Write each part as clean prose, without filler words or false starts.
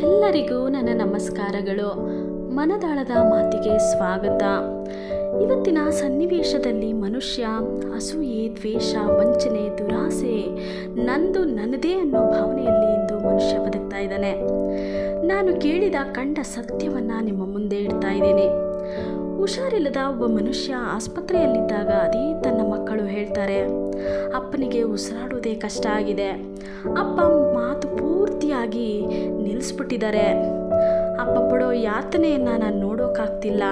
ಎಲ್ಲರಿಗೂ ನನ್ನ ನಮಸ್ಕಾರಗಳು. ಮನದಾಳದ ಮಾತಿಗೆ ಸ್ವಾಗತ. ಇವತ್ತಿನ ಸನ್ನಿವೇಶದಲ್ಲಿ ಮನುಷ್ಯ ಅಸೂಯೆ, ದ್ವೇಷ, ವಂಚನೆ, ದುರಾಸೆ, ನಂದು ನನ್ನದೇ ಅನ್ನೋ ಭಾವನೆಯಲ್ಲಿ ಇಂದು ಮನುಷ್ಯ ಬದುಕ್ತಾ ಇದ್ದಾನೆ. ನಾನು ಕೇಳಿದ ಕಂಡ ಸತ್ಯವನ್ನು ನಿಮ್ಮ ಮುಂದೆ ಇಡ್ತಾ ಇದ್ದೀನಿ. ಹುಷಾರಿಲ್ಲದ ಒಬ್ಬ ಮನುಷ್ಯ ಆಸ್ಪತ್ರೆಯಲ್ಲಿದ್ದಾಗ ಅದೇ ತನ್ನ ಮಕ್ಕಳು ಹೇಳ್ತಾರೆ, ಅಪ್ಪನಿಗೆ ಉಸಿರಾಡೋದೇ ಕಷ್ಟ ಆಗಿದೆ, ಅಪ್ಪ ಮಾತು ಪೂರ್ತಿಯಾಗಿ ನಿಲ್ಲಿಸ್ಬಿಟ್ಟಿದ್ದಾರೆ, ಅಪ್ಪ ಪಡೋ ಯಾತನೆಯನ್ನು ನಾನು ನೋಡೋಕ್ಕಾಗ್ತಿಲ್ಲ,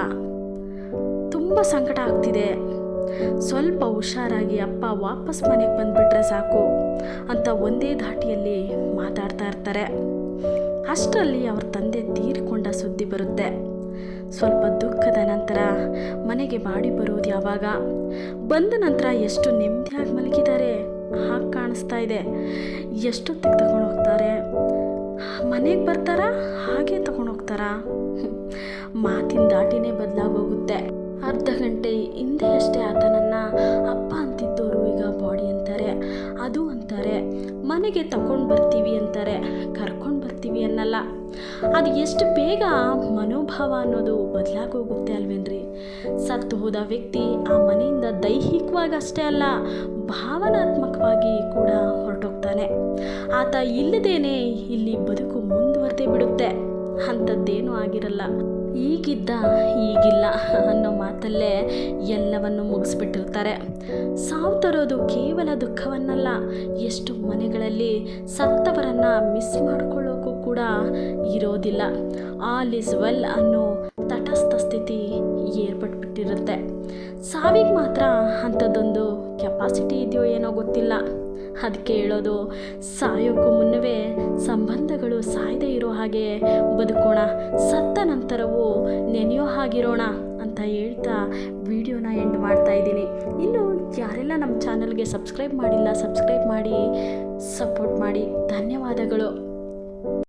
ತುಂಬ ಸಂಕಟ ಆಗ್ತಿದೆ, ಸ್ವಲ್ಪ ಹುಷಾರಾಗಿ ಅಪ್ಪ ವಾಪಸ್ ಮನೆಗೆ ಬಂದುಬಿಟ್ರೆ ಸಾಕು ಅಂತ ಒಂದೇ ಧಾಟಿಯಲ್ಲಿ ಮಾತಾಡ್ತಾ ಇರ್ತಾರೆ. ಅಷ್ಟರಲ್ಲಿ ಅವ್ರ ತಂದೆ ತೀರಿಕೊಂಡ ಸುದ್ದಿ ಬರುತ್ತೆ. ಸ್ವಲ್ಪ ದುಃಖದ ನಂತರ ಮನೆಗೆ ಬಾಡಿ ಬರೋದು ಯಾವಾಗ, ಬಂದ ನಂತರ ಎಷ್ಟು ನೆಮ್ಮದಿಯಾಗಿ ಮಲಗಿದ್ದಾರೆ ಹಾಗೆ ಕಾಣಿಸ್ತಾ ಇದೆ. ಎಷ್ಟೊತ್ತಿಗೆ ತಗೊಂಡು ಹೋಗ್ತಾರೆ, ಮನೆಗೆ ಬರ್ತಾರಾ ಹಾಗೆ ತಗೊಂಡು ಹೋಗ್ತಾರಾ? ಮಾತಿನ ದಾಟಿನೇ ಬದಲಾಗೋಗುತ್ತೆ. ಅರ್ಧ ಗಂಟೆ ಹಿಂದೆ ಅಷ್ಟೇ ಆತನನ್ನು ಅಪ್ಪ ಅಂತಿದ್ದವರು ಈಗ ಬಾಡಿ ಅಂತಾರೆ, ಅದು ಅಂತಾರೆ, ಮನೆಗೆ ತಗೊಂಡು ಬರ್ತೀವಿ ಅಂತಾರೆ, ಕರ್ಕೊಂಡು ಬರ್ತೀವಿ ಅನ್ನಲ್ಲ. ಅದು ಎಷ್ಟು ಬೇಗ ಮನೋಭಾವ ಅನ್ನೋದು ಬದಲಾಗೋಗುತ್ತೆ ಅಲ್ವೇನ್ರಿ? ಸತ್ತು ಹೋದ ವ್ಯಕ್ತಿ ಆ ಮನೆಯಿಂದ ದೈಹಿಕವಾಗಿ ಅಷ್ಟೇ ಅಲ್ಲ, ಭಾವನಾತ್ಮಕವಾಗಿ ಕೂಡ ಹೊರಟೋಗ್ತಾನೆ. ಆತ ಇಲ್ಲದೇನೆ ಇಲ್ಲಿ ಬದುಕು ಮುಂದುವರೆದೇ ಬಿಡುತ್ತೆ. ಅಂಥದ್ದೇನೂ ಆಗಿರಲ್ಲ. ಈಗಿದ್ದ ಈಗಿಲ್ಲ ಅನ್ನೋ ಮಾತಲ್ಲೇ ಎಲ್ಲವನ್ನು ಮುಗಿಸ್ಬಿಟ್ಟಿರ್ತಾರೆ. ಸಾವು ತರೋದು ಕೇವಲ ದುಃಖವನ್ನಲ್ಲ, ಎಷ್ಟು ಮನೆಗಳಲ್ಲಿ ಸತ್ತವರನ್ನು ಮಿಸ್ ಮಾಡ್ಕೊಳ್ಳೋಕ್ಕೂ ಕೂಡ ಇರೋದಿಲ್ಲ. ಆಲ್ ಇಸ್ ವೆಲ್ ಅನ್ನೋ ತಟಸ್ಥ ಸ್ಥಿತಿ ಏರ್ಪಟ್ಬಿಟ್ಟಿರುತ್ತೆ. ಸಾವಿಗೆ ಮಾತ್ರ ಅಂಥದ್ದೊಂದು ಕೆಪಾಸಿಟಿ ಇದೆಯೋ ಏನೋ ಗೊತ್ತಿಲ್ಲ. ಅದಕ್ಕೆ ಹೇಳೋದು, ಸಾಯೋಕ್ಕೂ ಮುನ್ನವೇ ಸಂಬಂಧಗಳು ಸಾಯದೇ ಇರೋ ಹಾಗೆ ಬದುಕೋಣ, ಸತ್ತ ನಂತರವೂ ನೆನೆಯೋ ಹಾಗಿರೋಣ ಅಂತ ಹೇಳ್ತಾ ವಿಡಿಯೋನ ಎಂಡ್ ಮಾಡ್ತಾ ಇದ್ದೀನಿ. ಇನ್ನು ಯಾರೆಲ್ಲ ನಮ್ಮ ಚಾನಲ್ಗೆ ಸಬ್ಸ್ಕ್ರೈಬ್ ಮಾಡಿಲ್ಲ, ಸಬ್ಸ್ಕ್ರೈಬ್ ಮಾಡಿ ಸಪೋರ್ಟ್ ಮಾಡಿ. ಧನ್ಯವಾದಗಳು.